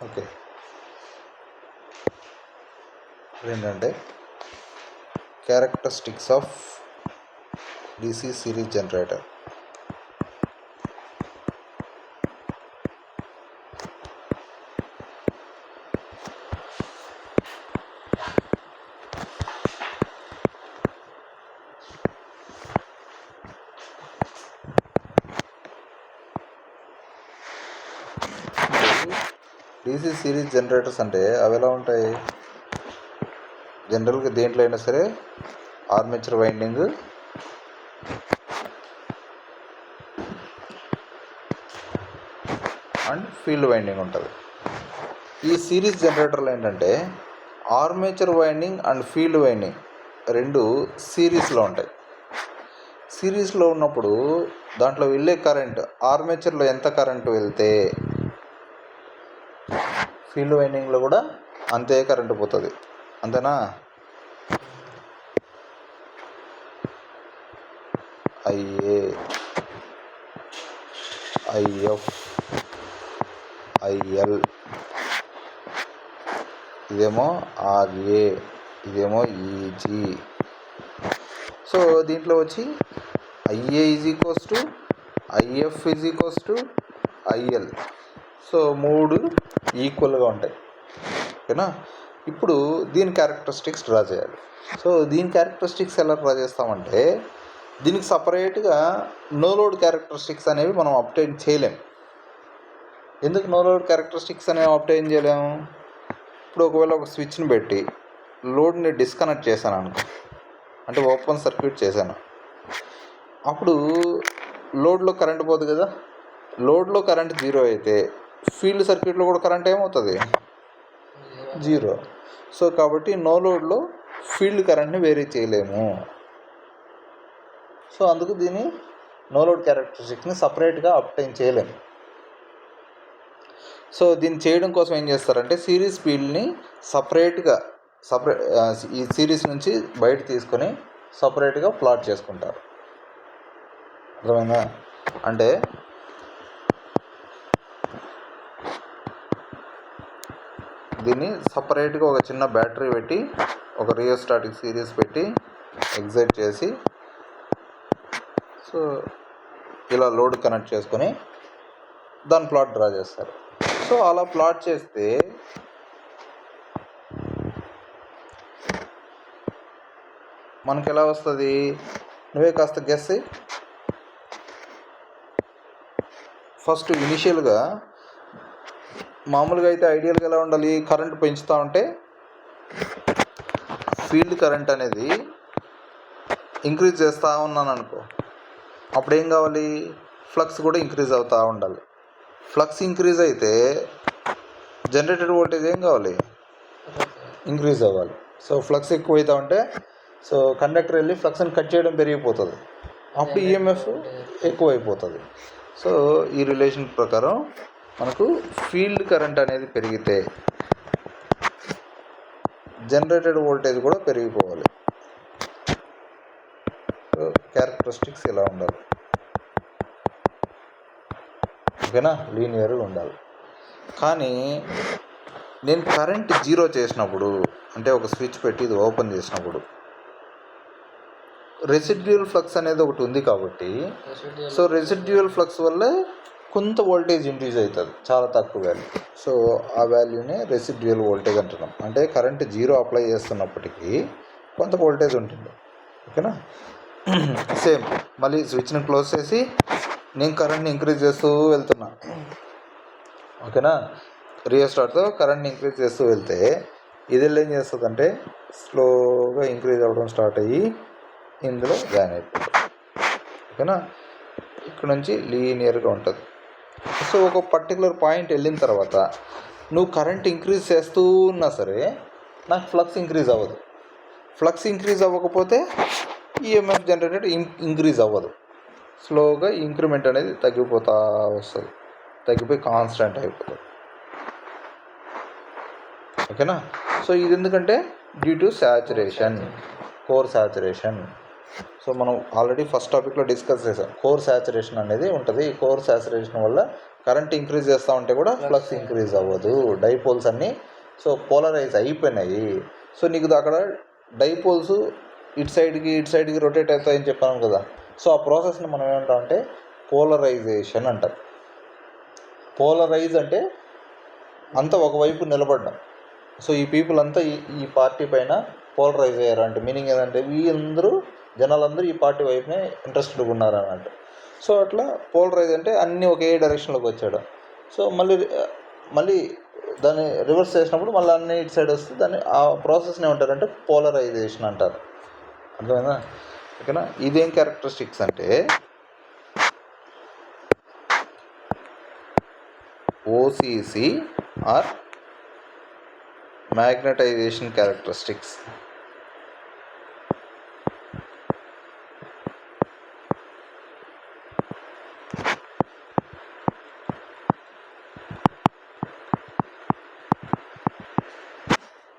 Okay, ఏంటంటే characteristics of DC series generator. DC series generators అంటే అవి ఎలా ఉంటాయి? జనరల్గా దేంట్లో అయినా సరే armature winding and field winding ఉంటుంది. ఈ సిరీస్ జనరేటర్లు ఏంటంటే armature winding and field winding రెండు సిరీస్లో ఉంటాయి. సిరీస్లో ఉన్నప్పుడు దాంట్లో వెళ్ళే కరెంట్, ఆర్మేచర్లో ఎంత కరెంటు వెళ్తే ఫీల్డ్ వైండింగ్లో కూడా అంతే కరెంటు పోతుంది. అంతేనా? IA, IF, IL, ఇదేమో RA, ఇదేమో EG. సో దీంట్లో వచ్చి IA = IF = IL. సో మూడు ఈక్వల్గా ఉంటాయి. ఓకేనా? ఇప్పుడు దీని క్యారెక్టరిస్టిక్స్ డ్రా చేయాలి. సో దీని క్యారెక్టరిస్టిక్స్ ఎలా డ్రా చేస్తామంటే దీనికి సపరేట్గా నో లోడ్ క్యారెక్టరిస్టిక్స్ అనేవి మనం అప్టైన్ చేయలేం. ఎందుకు నో లోడ్ క్యారెక్టరిస్టిక్స్ అనేవి అప్టైన్ చేయలేము? ఇప్పుడు ఒకవేళ ఒక స్విచ్ని పెట్టి లోడ్ని డిస్కనెక్ట్ చేశాను అనుకో, అంటే ఓపెన్ సర్క్యూట్ చేశాను, అప్పుడు లోడ్లో కరెంట్ పోదు కదా. లోడ్లో కరెంట్ 0 అయితే ఫీల్డ్ సర్క్యూట్లో కూడా కరెంట్ ఏమవుతుంది? 0. సో కాబట్టి నో లోడ్లో ఫీల్డ్ కరెంట్ని వేరీ చేయలేము. సో అందుకు దీన్ని నో లోడ్ క్యారెక్టరిస్టిక్స్ని సపరేట్గా అప్టైన్ చేయలేము. సో దీన్ని చేయడం కోసం ఏం చేస్తారంటే సిరీస్ ఫీల్డ్ని ఈ సిరీస్ నుంచి బయట తీసుకొని సపరేట్గా ప్లాట్ చేసుకుంటారు. అర్థమైందా? అంటే దీన్ని సపరేట్గా ఒక చిన్న బ్యాటరీ పెట్టి ఒక రియోస్టాటిక్ సిరీస్ పెట్టి ఎగ్జైట్ చేసి సో ఇలా లోడ్ కనెక్ట్ చేసుకొని దాని ప్లాట్ డ్రా చేస్తారు. సో అలా ప్లాట్ చేస్తే మనకి ఎలా వస్తుంది? నువ్వే కాస్త గెస్. ఫస్ట్ ఇనిషియల్గా మామూలుగా అయితే ఐడియల్గా ఎలా ఉండాలి? కరెంట్ పెంచుతూ ఉంటే ఫీల్డ్ కరెంట్ అనేది ఇంక్రీజ్ చేస్తూ ఉన్నాను అనుకో, అప్పుడు ఏం కావాలి? ఫ్లక్స్ కూడా ఇంక్రీజ్ అవుతూ ఉండాలి. ఫ్లక్స్ ఇంక్రీజ్ అయితే జనరేటెడ్ వోల్టేజ్ ఏం కావాలి? ఇంక్రీజ్ అవ్వాలి. సో ఫ్లక్స్ ఎక్కువ అవుతూ ఉంటే సో కండక్టర్ వెళ్ళి ఫ్లక్స్ని కట్ చేయడం పెరిగిపోతుంది, అప్పుడు EMF ఎక్కువైపోతుంది. సో ఈ రిలేషన్ ప్రకారం మనకు ఫీల్డ్ కరెంట్ అనేది పెరిగితే జనరేటెడ్ వోల్టేజ్ కూడా పెరిగిపోవాలి. సో క్యారెక్టరిస్టిక్స్ ఇలా ఉండాలి. ఓకేనా? లీనియర్గా ఉండాలి. కానీ నేను కరెంట్ 0 చేసినప్పుడు, అంటే ఒక స్విచ్ పెట్టి ఇది ఓపెన్ చేసినప్పుడు రెసిడ్యూయల్ ఫ్లక్స్ అనేది ఒకటి ఉంది కాబట్టి సో రెసిడ్యూయల్ ఫ్లక్స్ వల్ల కొంత వోల్టేజ్ ఇంక్రీజ్ అవుతుంది, చాలా తక్కువ వాల్యూ. సో ఆ వాల్యూనే రెసిడ్యూయల్ వోల్టేజ్ అంటున్నాం. అంటే కరెంట్ 0 అప్లై చేస్తున్నప్పటికీ కొంత వోల్టేజ్ ఉంటుంది. ఓకేనా? సేమ్ మళ్ళీ స్విచ్ని క్లోజ్ చేసి నేను కరెంట్ని ఇంక్రీజ్ చేస్తూ వెళ్తున్నా. ఓకేనా? రియోస్టార్ట్తో కరెంట్ని ఇంక్రీజ్ చేస్తూ వెళ్తే ఇది ఏం చేస్తుందంటే స్లోగా ఇంక్రీజ్ అవ్వడం స్టార్ట్ అయ్యి ఇందులో జాయిన్ అయిపోతుంది. ఓకేనా? ఇక్కడ నుంచి లీనియర్గా ఉంటుంది. సో ఒక పర్టికులర్ పాయింట్ వెళ్ళిన తర్వాత నువ్వు కరెంట్ ఇంక్రీజ్ చేస్తూ ఉన్నా సరే నాకు ఫ్లక్స్ ఇంక్రీజ్ అవ్వదు. ఫ్లక్స్ ఇంక్రీజ్ అవ్వకపోతే EMF జనరేటెడ్ ఇంక్రీజ్ అవ్వదు. స్లోగా ఇంక్రిమెంట్ అనేది తగ్గిపోతూ వస్తుంది, తగ్గిపోయి కాన్స్టెంట్ అయిపోతుంది. ఓకేనా? సో ఇది ఎందుకంటే due to saturation, core saturation. So మనం ఆల్రెడీ ఫస్ట్ టాపిక్లో డిస్కస్ చేసాం. కోర్ శాచురేషన్ అనేది ఉంటుంది. ఈ కోర్ శాచురేషన్ వల్ల కరెంట్ ఇంక్రీజ్ చేస్తూ ఉంటే కూడా ఫ్లక్స్ ఇంక్రీజ్ అవ్వదు. డైపోల్స్ అన్నీ సో పోలరైజ్ అయిపోయినాయి. సో నీకు అక్కడ డైపోల్స్ ఇటు సైడ్కి రొటేట్ అవుతాయని చెప్పాను కదా. సో ఆ ప్రాసెస్ని మనం ఏమంటామంటే పోలరైజేషన్ అంటాం. పోలరైజ్ అంటే అంతా ఒకవైపు నిలబడ్డం. సో ఈ పీపుల్ అంతా ఈ పార్టీ పైన పోలరైజ్ అయ్యారు అంటే మీనింగ్ ఏంటంటే జనాలందరూ ఈ పార్టీ వైపునే ఇంట్రెస్టెడ్గా ఉన్నారు అన్నట్టు. సో అట్లా పోలరైజ్ అంటే అన్నీ ఒకే డైరెక్షన్లోకి వచ్చాడు. సో మళ్ళీ దాన్ని రివర్స్ చేసినప్పుడు మళ్ళీ అన్ని ఇటు సైడ్ వస్తే దాన్ని ఆ ప్రాసెస్ని ఏమంటారంటే పోలరైజేషన్ అంటారు. అర్థమైందా? ఓకేనా? ఇదేం క్యారెక్టరిస్టిక్స్ అంటే ఓసిసి ఆర్ మ్యాగ్నటైజేషన్ క్యారెక్టరిస్టిక్స్.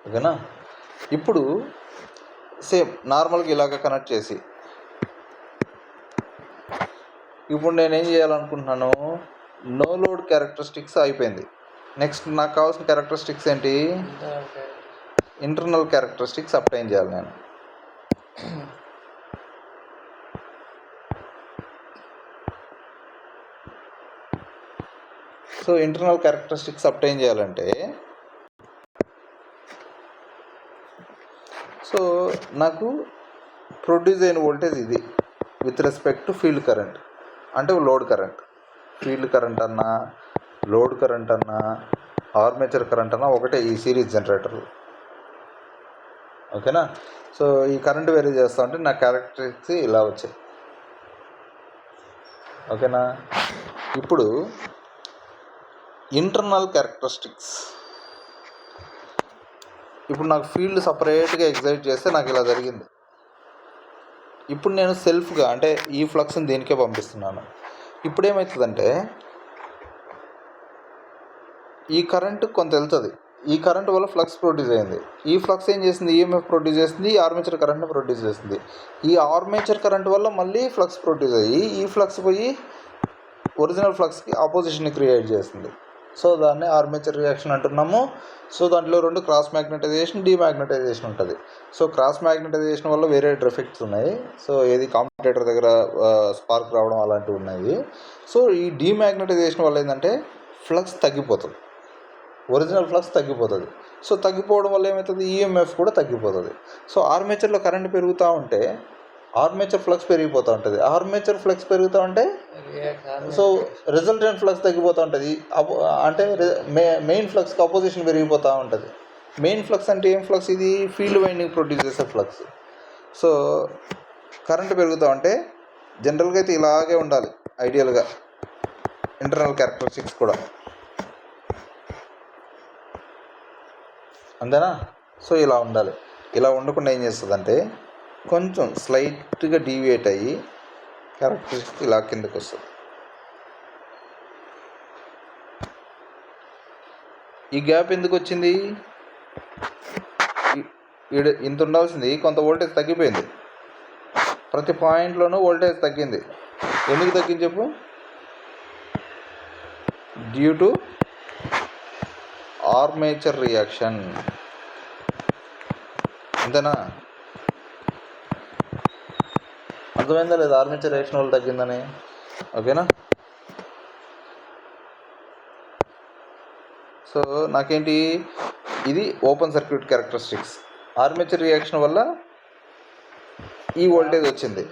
ఓకేనా? ఇప్పుడు సేమ్ నార్మల్గా ఇలాగ కనెక్ట్ చేసి ఇప్పుడు నేనేం చేయాలనుకుంటున్నాను, నో లోడ్ క్యారెక్టరిస్టిక్స్ అయిపోయింది. నెక్స్ట్ నాకు కావాల్సిన క్యారెక్టరిస్టిక్స్ ఏంటి, ఇంటర్నల్ క్యారెక్టరిస్టిక్స్ అప్లైన్ చేయాలి నేను. సో ఇంటర్నల్ క్యారెక్టరిస్టిక్స్ అప్లైన్ చేయాలంటే సో నాకు ప్రొడ్యూస్ అయిన వోల్టేజ్ ఇది with respect to field current అంటే లోడ్ కరెంట్. ఫీల్డ్ కరెంట్ అన్నా లోడ్ కరెంట్ అన్నా ఆర్మేచర్ కరెంట్ అన్నా ఒకటే ఈ సిరీస్ జనరేటర్లు. ఓకేనా? సో ఈ కరెంట్ వేరీ చేస్తా ఉంటే నా క్యారెక్టరిస్టిక్స్ ఇలా వచ్చాయి. ఓకేనా? ఇప్పుడు ఇంటర్నల్ క్యారెక్టరిస్టిక్స్. ఇప్పుడు నాకు ఫీల్డ్ సపరేట్గా ఎగ్జైట్ చేస్తే నాకు ఇలా జరిగింది. ఇప్పుడు నేను సెల్ఫ్గా అంటే ఈ ఫ్లక్స్ని దీనికే పంపిస్తున్నాను. ఇప్పుడు ఏమవుతుందంటే ఈ కరెంట్ కొంత వెళ్తుంది. ఈ కరెంట్ వల్ల ఫ్లక్స్ ప్రొడ్యూస్ అయింది. ఈ ఫ్లక్స్ ఏం చేసింది, ఈఎంఎఫ్ ప్రొడ్యూస్ చేస్తుంది, ఈ ఆర్మేచర్ కరెంట్ని ప్రొడ్యూస్ చేస్తుంది. ఈ ఆర్మేచర్ కరెంట్ వల్ల మళ్ళీ ఫ్లక్స్ ప్రొడ్యూస్ అయ్యి ఈ ఫ్లక్స్ పోయి ఒరిజినల్ ఫ్లక్స్కి ఆపోజిషన్ క్రియేట్ చేస్తుంది. సో దాన్ని ఆర్మేచర్ రియాక్షన్ అంటున్నాము. సో దాంట్లో రెండు క్రాస్ మ్యాగ్నటైజేషన్, డీమ్యాగ్నటైజేషన్ ఉంటుంది. సో క్రాస్ మ్యాగ్నటైజేషన్ వల్ల వేరే ఎఫెక్ట్స్ ఉన్నాయి. సో ఏది కాంపిటేటర్ దగ్గర స్పార్క్ రావడం అలాంటివి ఉన్నాయి. సో ఈ డీమ్యాగ్నటైజేషన్ వల్ల ఏంటంటే ఫ్లక్స్ తగ్గిపోతుంది, ఒరిజినల్ ఫ్లక్స్ తగ్గిపోతుంది. సో తగ్గిపోవడం వల్ల ఏమవుతుంది, ఈఎంఎఫ్ కూడా తగ్గిపోతుంది. సో ఆర్మేచర్లో కరెంట్ పెరుగుతూ ఉంటే ఆర్మేచర్ ఫ్లక్స్ పెరిగిపోతూ ఉంటుంది. ఆర్మేచర్ ఫ్లక్స్ పెరుగుతూ ఉంటే సో రిజల్టెంట్ ఫ్లక్స్ తగ్గిపోతూ ఉంటుంది. అంటే మెయిన్ ఫ్లక్స్కి అపోజిషన్ పెరిగిపోతూ ఉంటుంది. మెయిన్ ఫ్లక్స్ అంటే ఏం ఫ్లక్స్, ఇది ఫీల్డ్ వైండింగ్ ప్రొడ్యూస్ చేసే ఫ్లక్స్. సో కరెంట్ పెరుగుతూ ఉంటే జనరల్గా అయితే ఇలాగే ఉండాలి ఐడియల్గా. ఇంటర్నల్ క్యారెక్టరిస్టిక్స్ కూడా అంతేనా? సో ఇలా ఉండాలి. ఇలా ఉండకుండా ఏం చేస్తుందంటే కొంచెం స్లైట్గా డీవియేట్ అయ్యి క్యారెక్టరిస్టిక్ ఇలా కిందకు వస్తుంది. ఈ గ్యాప్ ఎందుకు వచ్చింది, ఇంత ఉండాల్సింది కొంత వోల్టేజ్ తగ్గిపోయింది. ప్రతి పాయింట్లోనూ వోల్టేజ్ తగ్గింది. ఎందుకు తగ్గింది చెప్పు, డ్యూ టు ఆర్మేచర్ రియాక్షన్. అంతేనా? అర్థమైందా లేదా ఆర్మేచర్ రియాక్షన్ వల్ల తగ్గిందని? ఓకేనా? సో నాకేంటి, ఇది open circuit characteristics. Armature reaction వల్ల ఈ వోల్టేజ్ వచ్చింది.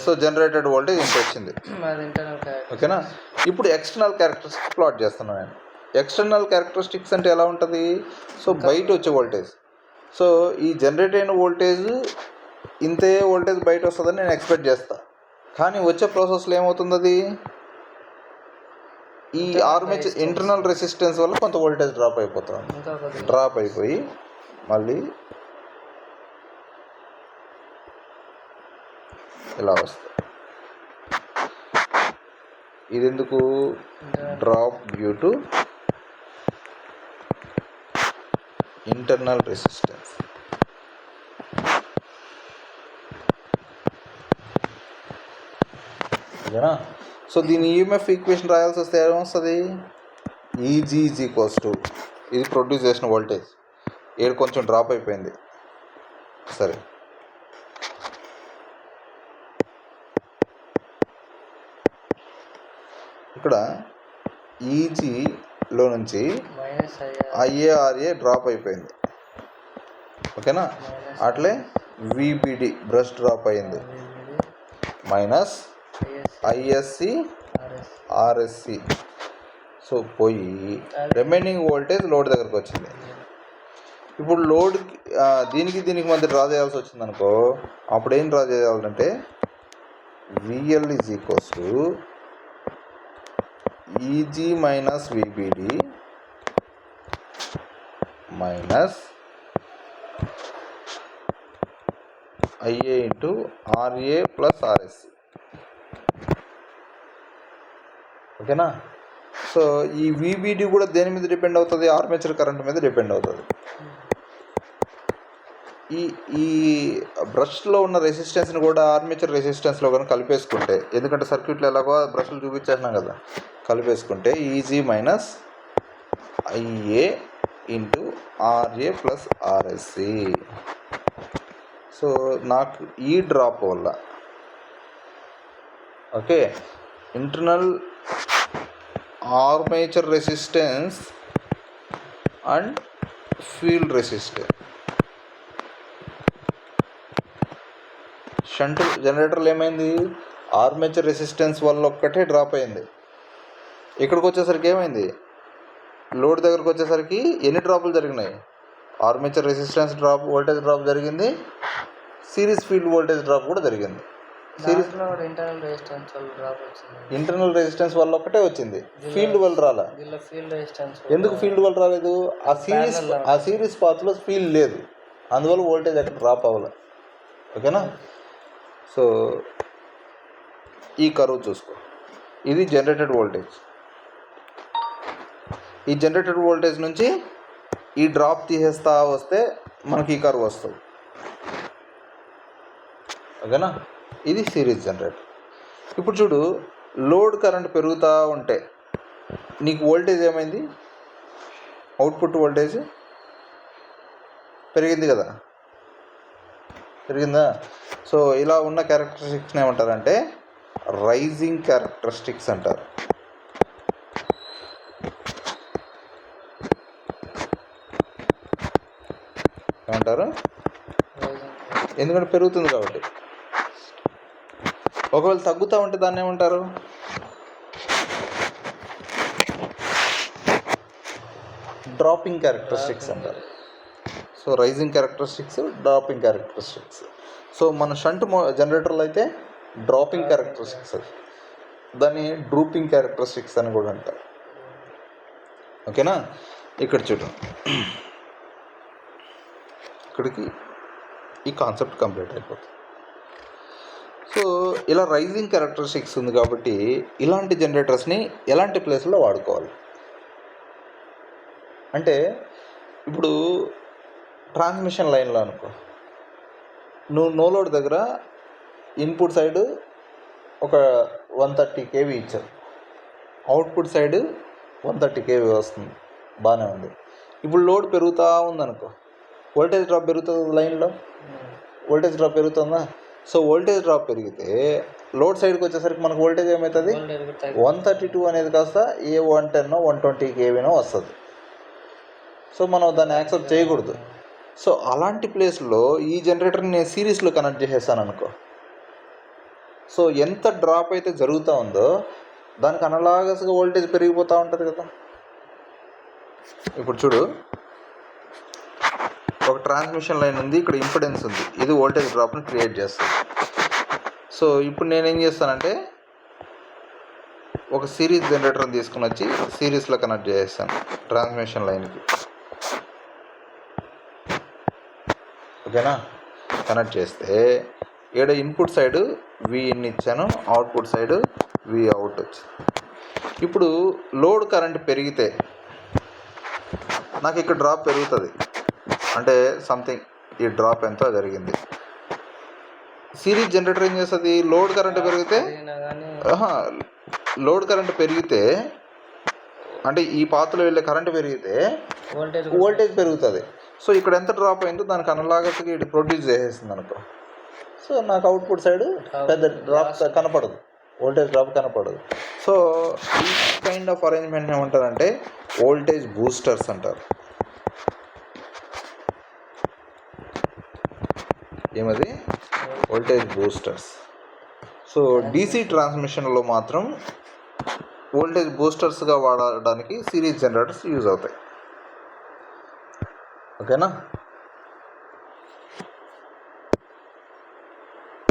సో జనరేటెడ్ వోల్టేజ్ ఇంత వచ్చింది. ఓకేనా? ఇప్పుడు ఎక్స్టర్నల్ క్యారెక్టరిస్టిక్స్ ప్లాట్ చేస్తున్నాను నేను. ఎక్స్టర్నల్ క్యారెక్టరిస్టిక్స్ అంటే ఎలా ఉంటుంది, సో బయట వచ్చే వోల్టేజ్. సో ఈ జనరేట్ అయిన వోల్టేజ్ ఇంతే వోల్టేజ్ బయట వస్తుందని నేను ఎక్స్పెక్ట్ చేస్తాను. కానీ వచ్చే ప్రాసెస్లో ఏమవుతుంది, అది ఈ ఆర్మేచర్ ఇంటర్నల్ రెసిస్టెన్స్ వల్ల కొంత వోల్టేజ్ డ్రాప్ అయిపోతుంది. డ్రాప్ అయిపోయి మళ్ళీ ఇలా వస్తుంది. ఇది ఎందుకు, drop due to internal resistance. ఓకేనా? సో దీని ఈఎంఎఫ్ ఈక్వేషన్ రాయాల్సి వస్తే ఏమొస్తుంది, ఈజీ ఈజ్ ఈక్వల్స్ టు ఇది ప్రొడ్యూస్ చేసిన వోల్టేజ్, ఏడు కొంచెం డ్రాప్ అయిపోయింది సరే, ఇక్కడ ఈజీలో నుంచి ఐఏఆర్ఏ డ్రాప్ అయిపోయింది, ఓకేనా. అట్లే విబిడి బ్రష్ డ్రాప్ అయింది, మైనస్ ఐఎస్సి ఆర్ఎస్సి. సో పోయి రిమైనింగ్ వోల్టేజ్ లోడ్ దగ్గరకు వచ్చింది. ఇప్పుడు లోడ్ దీనికి మధ్య డ్రా చేయాల్సి వచ్చింది అనుకో, అప్పుడు ఏం డ్రా చేయాలంటే VL is equals to EG minus VBD minus IA into RA plus RSC, ఓకేనా. సో ఈ విబిడి కూడా దేని మీద డిపెండ్ అవుతుంది, ఆర్మేచర్ కరెంట్ మీద డిపెండ్ అవుతుంది. ఈ బ్రష్లో ఉన్న రెసిస్టెన్స్ని కూడా ఆర్మేచర్ రెసిస్టెన్స్లో కానీ కలిపేసుకుంటే, ఎందుకంటే సర్క్యూట్లో ఎలాగో బ్రష్లు చూపించేసినాం కదా, కలిపేసుకుంటే EG minus IA into RA plus RSC. So నాకు ఈ డ్రాప్ వల్ల okay internal armature resistance and field resistance, shunt జనరేటర్లు ఏమైంది, ఆర్మేచర్ రెసిస్టెన్స్ వల్ల ఒక్కటే డ్రాప్ అయింది. ఇక్కడికి వచ్చేసరికి ఏమైంది, లోడ్ దగ్గరకు వచ్చేసరికి ఎన్ని డ్రాపులు జరిగినాయి, armature resistance drop voltage drop జరిగింది, సిరీస్ ఫీల్డ్ వోల్టేజ్ డ్రాప్ కూడా జరిగింది. సిరీస్ ఇంటర్నల్ రెసిస్టెన్స్ వల్ల ఒక్కటే వచ్చింది, ఫీల్డ్ వల్ల రాలా. ఎందుకు ఫీల్డ్ వల్ల రాలేదు, ఆ సిరీస్ పాత్లో ఫీల్డ్ లేదు, అందువల్ల వోల్టేజ్ అక్కడ డ్రాప్ అవ్వాలి, ఓకేనా. సో ఈ కర్వ్ చూసుకో, ఇది జనరేటెడ్ వోల్టేజ్, ఈ జనరేటెడ్ వోల్టేజ్ నుంచి ఈ డ్రాప్ తీసేస్తా వస్తే మనకి ఈ కర్వ్ వస్తుంది, ఓకేనా. ఇది సిరీస్ జనరేటర్. ఇప్పుడు చూడు, లోడ్ కరెంట్ పెరుగుతూ ఉంటే నీకు వోల్టేజ్ ఏమైంది, అవుట్పుట్ వోల్టేజ్ పెరిగింది కదా, పెరిగిందా. సో ఇలా ఉన్న క్యారెక్టరిస్టిక్స్ని ఏమంటారంటే రైజింగ్ క్యారెక్టరిస్టిక్స్ అంటారు. ఏమంటారు, ఎందుకంటే పెరుగుతుంది కాబట్టి. ఒకవేళ తగ్గుతూ ఉంటే దాన్ని ఏమంటారు, డ్రాపింగ్ క్యారెక్టరిస్టిక్స్ అంటారు. So rising characteristics, dropping characteristics. So మన షంట్ జనరేటర్లు అయితే డ్రాపింగ్ క్యారెక్టరిస్టిక్స్, దాన్ని డ్రూపింగ్ క్యారెక్టరిస్టిక్స్ అని కూడా అంటారు, ఓకేనా. ఇక్కడ చూడు, ఇక్కడికి ఈ కాన్సెప్ట్ కంప్లీట్ అయిపోతుంది. సో ఇలా రైజింగ్ క్యారెక్టరిస్టిక్స్ ఉంది కాబట్టి ఇలాంటి జనరేటర్స్ని ఎలాంటి ప్లేస్లో వాడుకోవాలి అంటే, ఇప్పుడు ట్రాన్స్మిషన్ లైన్లో అనుకో, నువ్వు నో లోడ్ దగ్గర ఇన్పుట్ సైడ్ ఒక 130 kV ఇచ్చావు, అవుట్పుట్ సైడ్ 130 kV వస్తుంది, బాగానే ఉంది. ఇప్పుడు లోడ్ పెరుగుతూ ఉందనుకో, వోల్టేజ్ డ్రాప్ పెరుగుతుంది, లైన్లో వోల్టేజ్ డ్రాప్ పెరుగుతుందా. సో వోల్టేజ్ డ్రాప్ పెరిగితే లోడ్ సైడ్కి వచ్చేసరికి మనకు వోల్టేజ్ ఏమవుతుంది, 132 అనేది కాస్త ఏ 110 120 kVనో వస్తుంది. సో మనం దాన్ని యాక్సెప్ట్ చేయకూడదు. సో అలాంటి ప్లేస్లో ఈ జనరేటర్ని నేను సిరీస్లో కనెక్ట్ చేసేసాను అనుకో, సో ఎంత డ్రాప్ అయితే జరుగుతూ ఉందో దానికి అనలాగస్గా వోల్టేజ్ పెరిగిపోతూ ఉంటుంది కదా. ఇప్పుడు చూడు, ఒక ట్రాన్స్మిషన్ లైన్ ఉంది, ఇక్కడ ఇంపిడెన్స్ ఉంది, ఇది వోల్టేజ్ డ్రాప్ని క్రియేట్ చేస్తుంది. సో ఇప్పుడు నేనేం చేస్తానంటే ఒక సిరీస్ జనరేటర్ని తీసుకుని వచ్చి సిరీస్లో కనెక్ట్ చేసేస్తాను ట్రాన్స్మిషన్ లైన్కి, ఓకేనా. కనెక్ట్ చేస్తే ఈడ ఇన్పుట్ సైడ్ విఇన్ ఇచ్చాను, అవుట్పుట్ సైడ్ వి అవుట్ వచ్చింది. ఇప్పుడు లోడ్ కరెంట్ పెరిగితే నాకు ఇక్కడ డ్రాప్ పెరుగుతుంది, అంటే సంథింగ్ ఈ డ్రాప్ ఎంతో జరిగింది. సిరీస్ జనరేటర్ ఏం చేస్తుంది, లోడ్ కరెంట్ పెరిగితే లోడ్ కరెంట్ పెరిగితే అంటే ఈ పాత్రలో వెళ్ళే కరెంట్ పెరిగితే వోల్టేజ్ పెరుగుతుంది. సో ఇక్కడ ఎంత డ్రాప్ అయిందో దానికి అనలాగస్గా ఇది ప్రొడ్యూస్ చేసేస్తుంది అనుకో. సో నాకు అవుట్పుట్ సైడ్ పెద్ద డ్రాప్ కనపడదు, వోల్టేజ్ డ్రాప్ కనపడదు. సో ఈ కైండ్ ఆఫ్ అరేంజ్మెంట్ ఏమంటారంటే వోల్టేజ్ బూస్టర్స్ అంటారు. ఏమది? Voltage boosters. సో డీసీ ట్రాన్స్మిషన్లో మాత్రం వోల్టేజ్ బూస్టర్స్గా వాడడానికి సిరీస్ జనరేటర్స్ యూజ్ అవుతాయి. ఓకేనా?